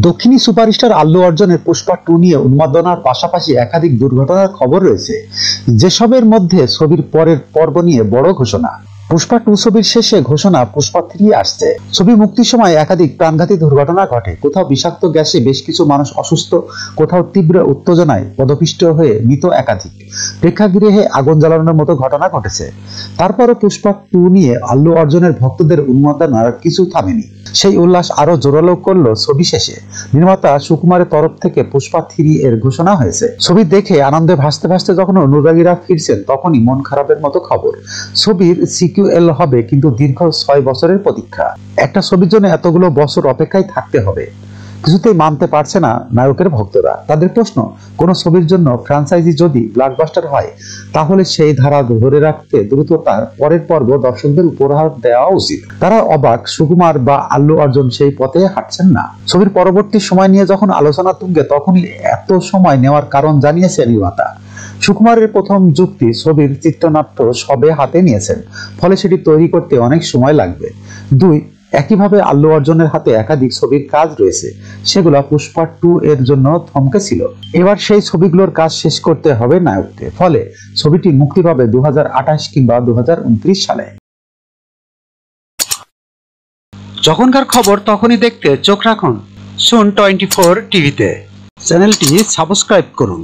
দক্ষিণী সুপারস্টার আল্লু অর্জুনের পুষ্পা 2 নিয়ে উন্মাদনার পাশাপাশি একাধিক দুর্ঘটনার খবর রয়েছে, যেসবের মধ্যে ছবির পরের পর্ব নিয়ে বড় ঘোষণা। পুষ্পা 2 ছবির শেষে ঘোষণা পুষ্পা 3 আসছে। ছবি মুক্তির সময় একাধিক প্রাণঘাতী দুর্ঘটনা ঘটে। কোথাও বিষাক্ত গ্যাসে বেশ কিছু মানুষ অসুস্থ, কোথাও তীব্র উত্তেজনায় পদপিষ্ট হয়ে মৃত একাধিক, প্রেক্ষাগৃহে আগুন জ্বালানোর মতো ঘটনা ঘটেছে। তারপরও পুষ্পা 2 নিয়ে আল্লু অর্জুনের ভক্তদের উন্মাদনার কিছু থামেনি। সেই উল্লাস আরো জোরালো করলো ছবি শেষে নির্মাতা সুকুমারের তরফ থেকে পুষ্পা 3 এর ঘোষণা হয়েছে। ছবি দেখে আনন্দে ভাসতে ভাসতে যখন অনুরাগীরা ফিরছেন, তখনই মন খারাপের মতো খবর। ছবির সিকিউএল হবে, কিন্তু দীর্ঘ 6 বছরের প্রতীক্ষা। একটা ছবির জন্য এতগুলো বছর অপেক্ষায় থাকতে হবে, কিছুতেই মানতে পারছে না নায়কের ভক্তরা। তাদের প্রশ্ন, কোন ছবির জন্য ফ্র্যাঞ্চাইজি যদি ব্লকবাস্টার হয়, তাহলে সেই ধারা ধরে রাখতে দ্রুত তার পরের পর্ব দর্শকদের উপহার দেওয়া উচিত। তারা অবাক, সুকুমার বা আল্লু অর্জুন সেই পথে হাঁটছেন না। ছবির পরবর্তী সময় নিয়ে যখন আলোচনা তুঙ্গে, তখনই এত সময় নেওয়ার কারণ জানিয়েছে নির্মাতা। সুকুমারের প্রথম যুক্তি, ছবির চিত্রনাট্য সবে হাতে নিয়েছেন, ফলে সেটি তৈরি করতে অনেক সময় লাগবে। 2, একইভাবে আল্লু অর্জুনের হাতে একাধিক ছবির কাজ রয়েছে, সেগুলো পুষ্পা 2 এর জন্য থমকে ছিল। এবার সেই ছবিগুলোর কাজ শেষ করতে হবে নায়ককে, ফলে ছবিটি মুক্তি পাবে 2028 কিংবা 2029 সালে। যখনকার খবর তখনই দেখতে চোখ রাখুন সুন 24 টিভিতে। চ্যানেলটি সাবস্ক্রাইব করুন।